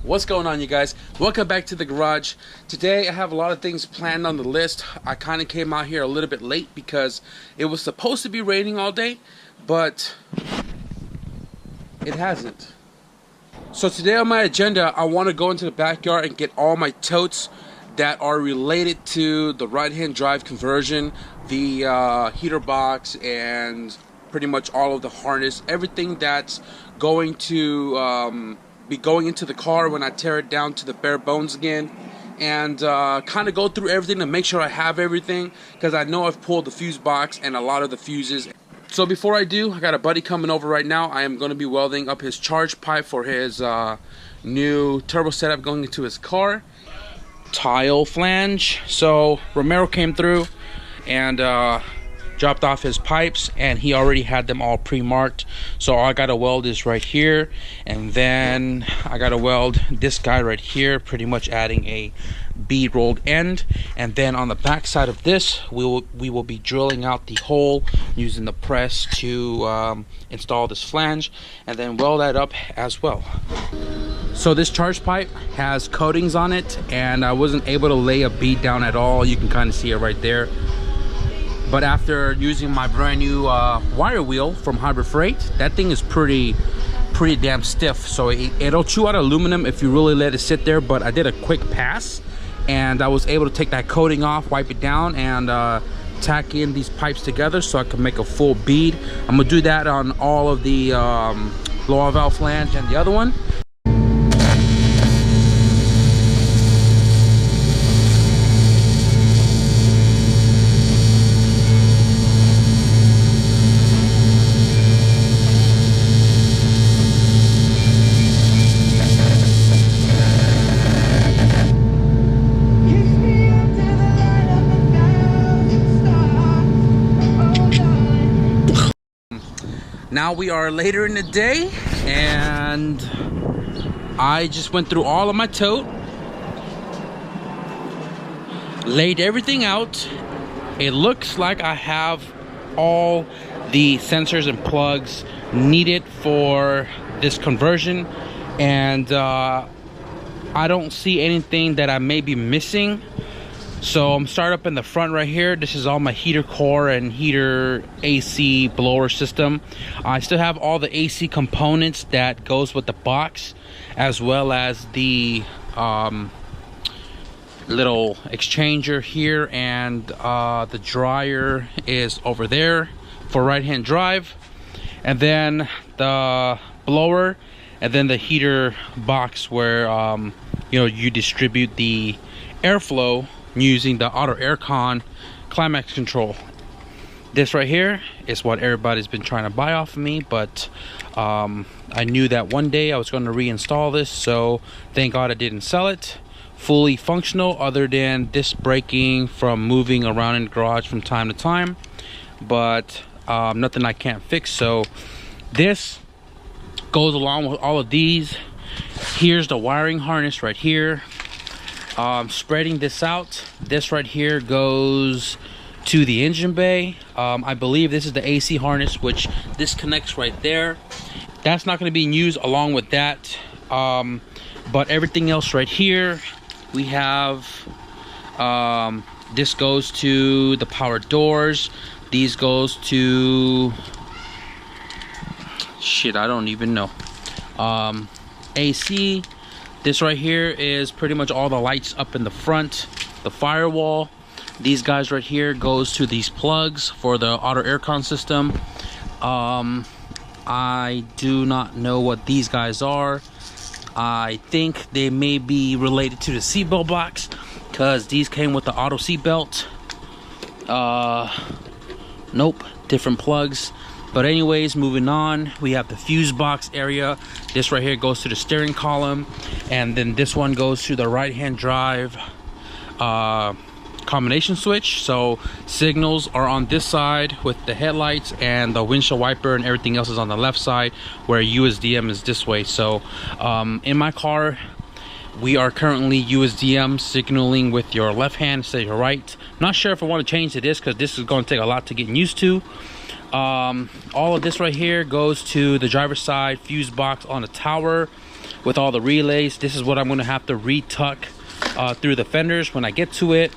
What's going on, you guys? Welcome back to the garage. Today I have a lot of things planned on the list. I kind of came out here a little bit late because it was supposed to be raining all day, but it hasn't. So today on my agenda, I want to go into the backyard and get all my totes that are related to the right-hand drive conversion, the heater box, and pretty much all of the harness, everything that's going to be going into the car when I tear it down to the bare bones again, and kind of go through everything to make sure I have everything, because I know I've pulled the fuse box and a lot of the fuses. So before I do, I got a buddy coming over right now. I am going to be welding up his charge pipe for his new turbo setup going into his car. Tile flange. So Romero came through and dropped off his pipes, and he already had them all pre-marked. So all I gotta weld is right here, and then I gotta weld this guy right here, pretty much adding a bead rolled end. And then on the back side of this, we will be drilling out the hole using the press to install this flange, and then weld that up as well. So this charge pipe has coatings on it, and I wasn't able to lay a bead down at all. You can kind of see it right there. But after using my brand new wire wheel from Hybrid Freight, that thing is pretty damn stiff. So it'll chew out aluminum if you really let it sit there. But I did a quick pass, and I was able to take that coating off, wipe it down, and tack in these pipes together so I can make a full bead. I'm gonna do that on all of the blow-off valve flange and the other one. Now we are later in the day, and I just went through all of my tote, laid everything out. It looks like I have all the sensors and plugs needed for this conversion, and I don't see anything that I may be missing. So I'm start up in the front right here. This is all my heater core and heater AC blower system. I still have all the AC components that goes with the box, as well as the little exchanger here, and the dryer is over there for right-hand drive, and then the blower, and then the heater box where you know, you distribute the airflow using the auto aircon climax control. This right here is what everybody's been trying to buy off of me, but I knew that one day I was going to reinstall this, so thank God I didn't sell it. Fully functional, other than this breaking from moving around in the garage from time to time, but nothing I can't fix. So this goes along with all of these. Here's the wiring harness right here. Spreading this out, this right here goes to the engine bay. I believe this is the AC harness, which this connects right there. That's not going to be used along with that, but everything else right here, we have this goes to the power doors. These goes to shit, I don't even know. AC. This right here is pretty much all the lights up in the front, the firewall. These guys right here goes to these plugs for the auto aircon system. I do not know what these guys are. I think they may be related to the seatbelt box, because these came with the auto seatbelt. Nope, different plugs. But anyways, moving on, we have the fuse box area. This right here goes to the steering column, and then this one goes to the right-hand drive combination switch. So signals are on this side with the headlights, and the windshield wiper and everything else is on the left side, where USDM is this way. So in my car, we are currently USDM signaling with your left hand instead of your right. Not sure if I want to change to this, because this is going to take a lot to get used to. All of this right here goes to the driver's side fuse box on the tower. with all the relays. This is what I'm going to have to retuck through the fenders when I get to it.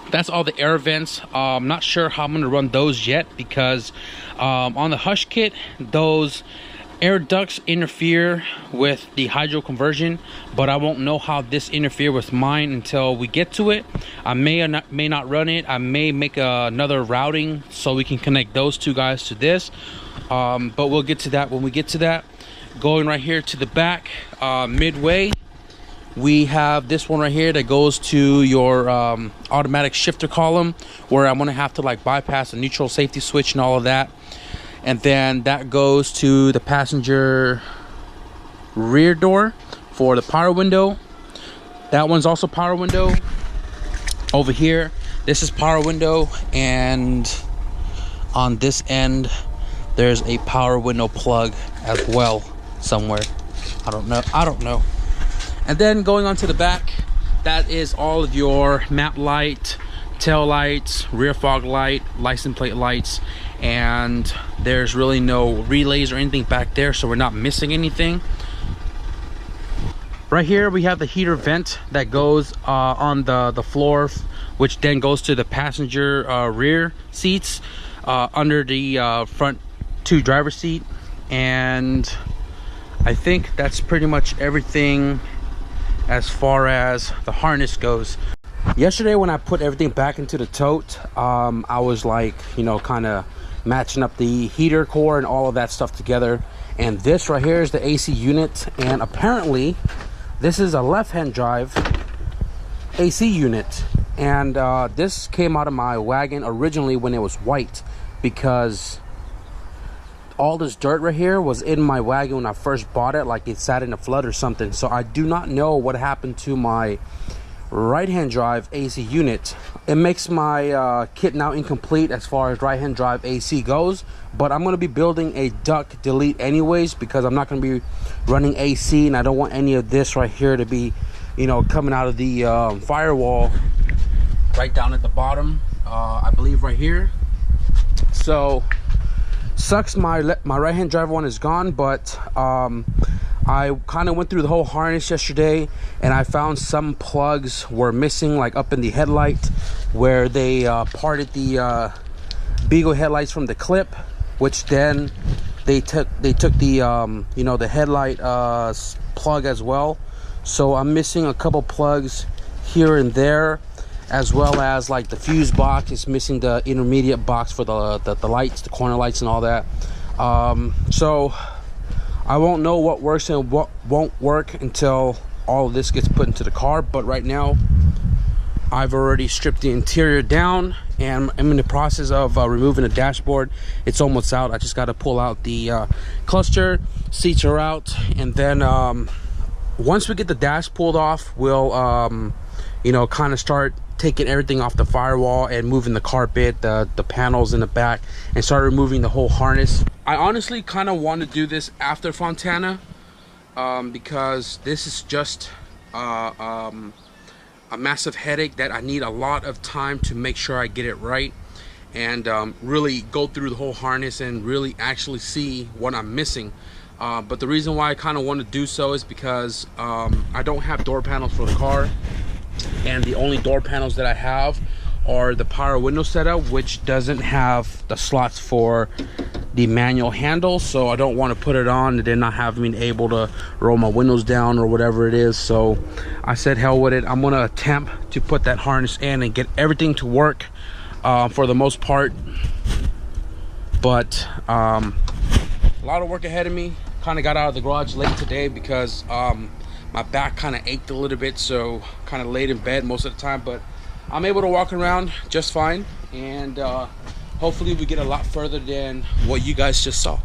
That's all the air vents. I'm not sure how I'm going to run those yet, because on the Hush kit, those air ducts interfere with the hydro conversion, but I won't know how this interfere with mine until we get to it. I may not run it. I may make another routing so we can connect those two guys to this, but we'll get to that when we get to that. Going right here to the back, midway, we have this one right here that goes to your automatic shifter column, where I'm gonna have to like bypass the neutral safety switch and all of that. And then that goes to the passenger rear door for the power window. That one's also power window. Over here, this is power window, and on this end there's a power window plug as well somewhere. I don't know. And then going on to the back, that is all of your map light, tail lights, rear fog light, license plate lights, and there's really no relays or anything back there, so we're not missing anything. Right here we have the heater vent that goes on the floor, which then goes to the passenger rear seats under the front two driver seat. And I think that's pretty much everything as far as the harness goes. Yesterday when I put everything back into the tote, I was like, you know, kind of matching up the heater core and all of that stuff together. And this right here is the AC unit, and apparently this is a left-hand drive AC unit. And this came out of my Wagon originally when it was white, because all this dirt right here was in my Wagon when I first bought it, like it sat in a flood or something. So I do not know what happened to my right-hand drive AC unit. It makes my kit now incomplete as far as right-hand drive AC goes, but I'm going to be building a duct delete anyways, because I'm not going to be running AC, and I don't want any of this right here to be, you know, coming out of the firewall right down at the bottom, I believe right here. So sucks my right-hand drive one is gone, but I kind of went through the whole harness yesterday, and I found some plugs were missing, like up in the headlight where they parted the Beagle headlights from the clip, which then they took the you know, the headlight plug as well. So I'm missing a couple plugs here and there, as well as like the fuse box is missing, the intermediate box for the lights, the corner lights and all that. So I won't know what works and what won't work until all of this gets put into the car. But right now I've already stripped the interior down, and I'm in the process of removing the dashboard. It's almost out. I just got to pull out the cluster. Seats are out, and then once we get the dash pulled off, we'll you know, kind of start taking everything off the firewall and moving the carpet, the panels in the back, and start removing the whole harness. I honestly kind of want to do this after Fontana, because this is just a massive headache that I need a lot of time to make sure I get it right, and really go through the whole harness and really actually see what I'm missing. But the reason why I kind of want to do so is because I don't have door panels for the car, and the only door panels that I have are the power window setup, which doesn't have the slots for the manual handle. So I don't want to put it on and then not have me able to roll my windows down or whatever it is. So I said hell with it. I'm gonna attempt to put that harness in and get everything to work for the most part. But a lot of work ahead of me. Kind of got out of the garage late today because my back kind of ached a little bit, so kind of laid in bed most of the time. But I'm able to walk around just fine, and hopefully we get a lot further than what you guys just saw.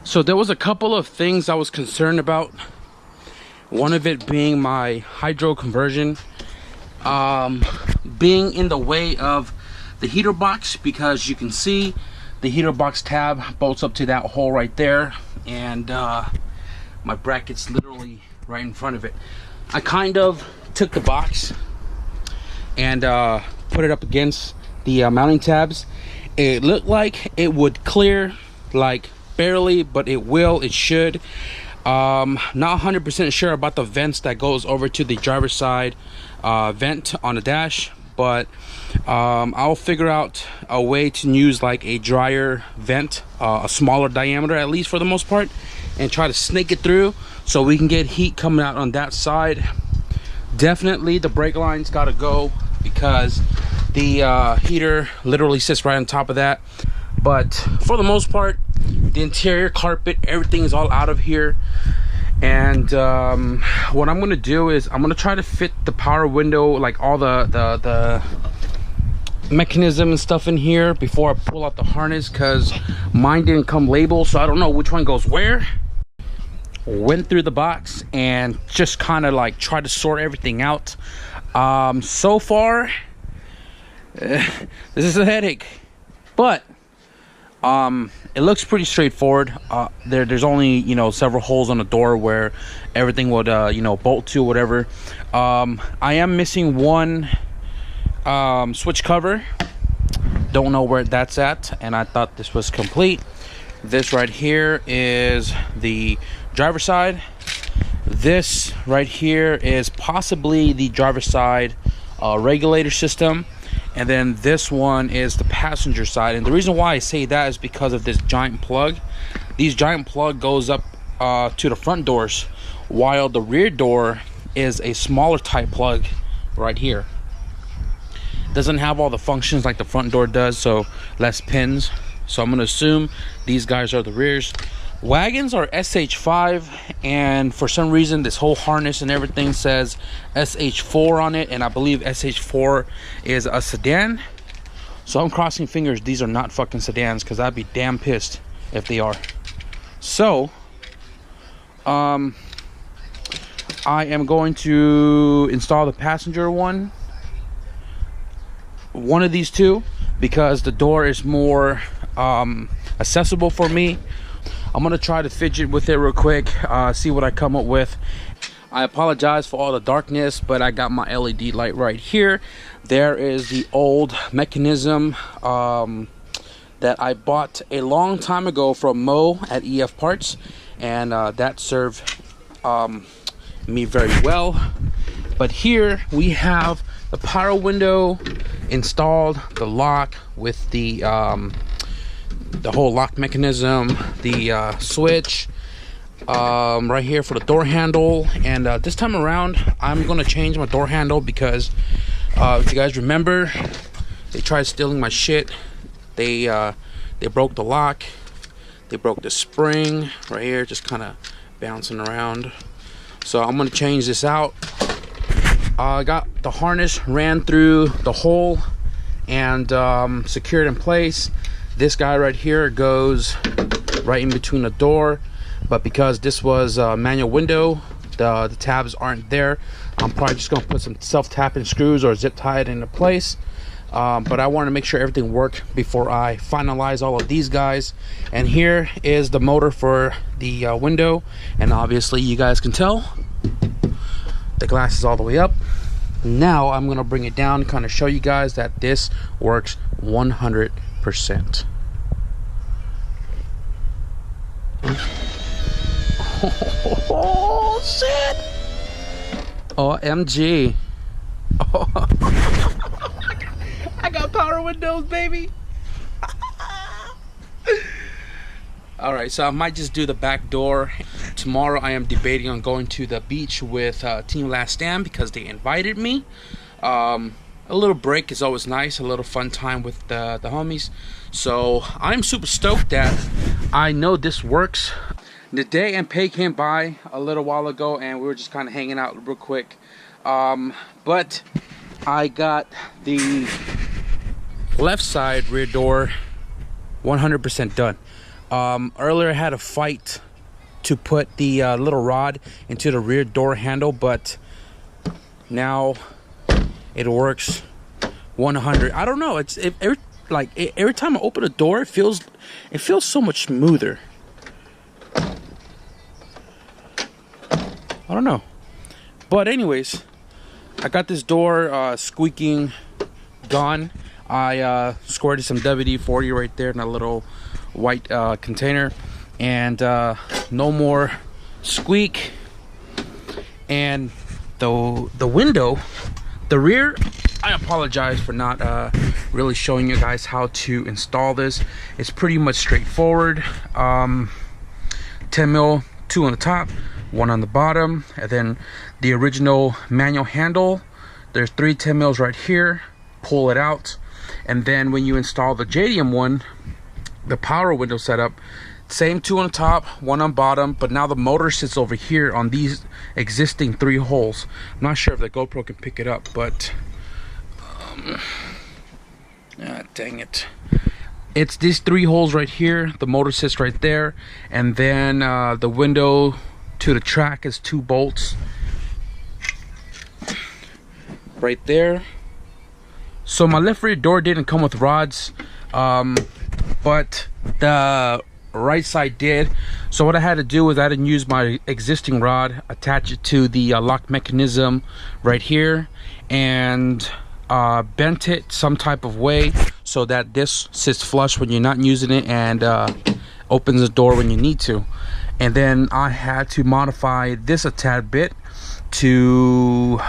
So there was a couple of things I was concerned about. One of it being my hydro conversion being in the way of the heater box, because you can see the heater box tab bolts up to that hole right there, and my bracket's literally right in front of it. I kind of took the box and put it up against the mounting tabs. It looked like it would clear like barely, but it will, it should. Not 100% sure about the vents that goes over to the driver's side vent on the dash, but I'll figure out a way to use like a dryer vent, a smaller diameter at least for the most part, and try to snake it through so we can get heat coming out on that side. Definitely the brake line's got to go because the heater literally sits right on top of that. But for the most part, the interior carpet, everything is all out of here. And what I'm gonna do is I'm gonna try to fit the power window, like all the mechanism and stuff in here before I pull out the harness, because mine didn't come labeled, so I don't know which one goes where. Went through the box and just kind of like try to sort everything out. So far this is a headache, but it looks pretty straightforward. There's only, you know, several holes on the door where everything would you know, bolt to, whatever. I am missing one switch cover. Don't know where that's at, and I thought this was complete. This right here is the driver's side. This right here is possibly the driver's side regulator system. And then this one is the passenger side. And the reason why I say that is because of this giant plug. These giant plug goes up to the front doors, while the rear door is a smaller type plug right here. Doesn't have all the functions like the front door does, so less pins. So I'm gonna assume these guys are the rears. Wagons are SH5, and for some reason this whole harness and everything says SH4 on it, and I believe SH4 is a sedan. So I'm crossing fingers these are not fucking sedans, because I'd be damn pissed if they are. So I am going to install the passenger one of these two, because the door is more accessible for me. I'm gonna try to fidget with it real quick, see what I come up with. I apologize for all the darkness, but I got my LED light right here. There is the old mechanism that I bought a long time ago from Mo at EF Parts, and that served me very well. But here we have the power window installed, the lock with the whole lock mechanism, the switch right here for the door handle. And this time around I'm gonna change my door handle, because if you guys remember, they tried stealing my shit. They broke the lock, they broke the spring right here, just kind of bouncing around. So I'm gonna change this out. I got the harness ran through the hole and secured in place. This guy right here goes right in between the door, but because this was a manual window, the tabs aren't there. I'm probably just gonna put some self-tapping screws or zip tie it into place. But I want to make sure everything worked before I finalize all of these guys. And here is the motor for the window, and obviously you guys can tell the glass is all the way up. Now I'm gonna bring it down and kind of show you guys that this works 100%. Oh shit! OMG! Oh. I got power windows, baby. All right, so I might just do the back door. Tomorrow I am debating on going to the beach with Team Last Stand, because they invited me. A little break is always nice, a little fun time with the homies. So I'm super stoked that I know this works. The day and Pay came by a little while ago, and we were just kind of hanging out real quick. But I got the left side rear door 100% done. Earlier I had a fight to put the little rod into the rear door handle, but now it works 100. I don't know, it's every time I open a door, it feels so much smoother. I don't know, but anyways, I got this door squeaking gone. I squirted some WD-40 right there in a little white container. and no more squeak. And the window, the rear, I apologize for not really showing you guys how to install this. It's pretty much straightforward. 10 mil, 2 on the top, 1 on the bottom, and then the original manual handle. There's 3 10 mils right here. Pull it out, and then when you install the JDM one, the power window setup, same 2 on top, 1 on bottom, but now the motor sits over here on these existing 3 holes. I'm not sure if the GoPro can pick it up, but dang it. It's these 3 holes right here. The motor sits right there, and then the window to the track is 2 bolts right there. So my left rear door didn't come with rods, but the right side did. So what I had to do was I had to use my existing rod, attach it to the lock mechanism right here, and bent it some type of way so that this sits flush when you're not using it, and opens the door when you need to. And then I had to modify this a tad bit to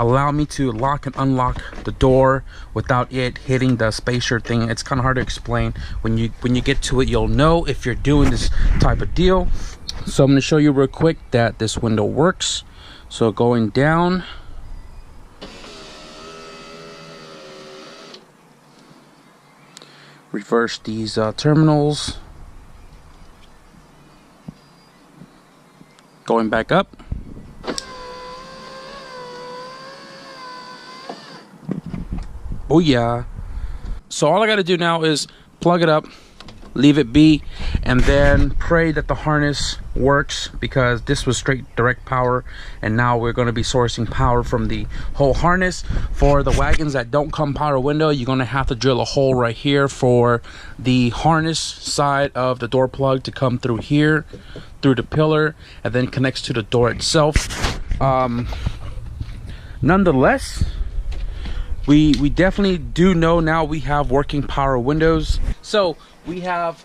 allow me to lock and unlock the door without it hitting the spacer thing. It's kind of hard to explain. When you get to it, you'll know if you're doing this type of deal. So I'm going to show you real quick that this window works. So going down, reverse these terminals, going back up. Oh yeah. So all I gotta do now is plug it up, leave it be, and then pray that the harness works, because this was straight direct power, and now we're going to be sourcing power from the whole harness. For the wagons that don't come power window, you're going to have to drill a hole right here for the harness side of the door plug to come through here, through the pillar, and then connects to the door itself. Nonetheless, we definitely do know now we have working power windows. So we have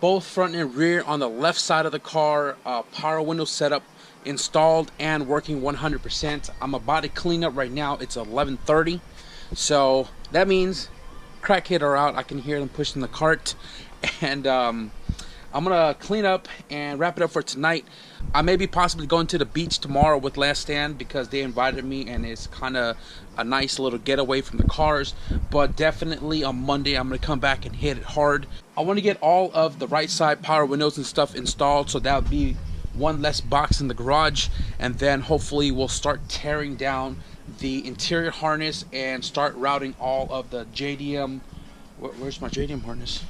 both front and rear on the left side of the car, power window setup installed and working 100%. I'm about to clean up right now. It's 11:30, so that means crackhead are out. I can hear them pushing the cart, and I'm gonna clean up and wrap it up for tonight. I may be possibly going to the beach tomorrow with Last Stand, because they invited me, and it's kind of a nice little getaway from the cars. But definitely on Monday I'm gonna come back and hit it hard. I want to get all of the right side power windows and stuff installed, so that would be one less box in the garage, and then hopefully we'll start tearing down the interior harness and start routing all of the JDM. Where's my JDM harness?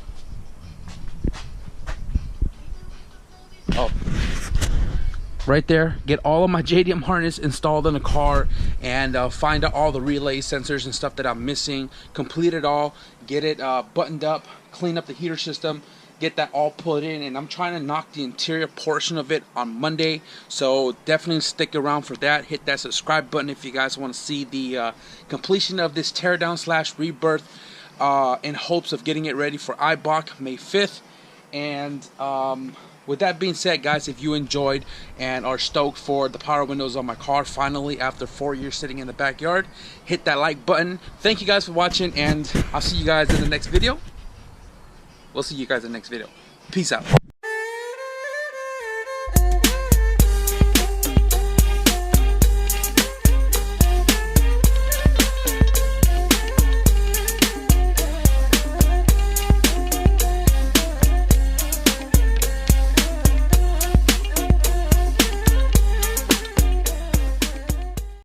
Oh, right there. Get all of my JDM harness installed in the car, and find out all the relay sensors and stuff that I'm missing, complete it all, get it buttoned up, clean up the heater system, get that all put in, and I'm trying to knock the interior portion of it on Monday. So definitely stick around for that. Hit that subscribe button if you guys want to see the completion of this teardown / rebirth, in hopes of getting it ready for IBOC May 5th. And with that being said, guys, if you enjoyed and are stoked for the power windows on my car finally after 4 years sitting in the backyard, hit that like button. Thank you guys for watching, and I'll see you guys in the next video. We'll see you guys in the next video. Peace out.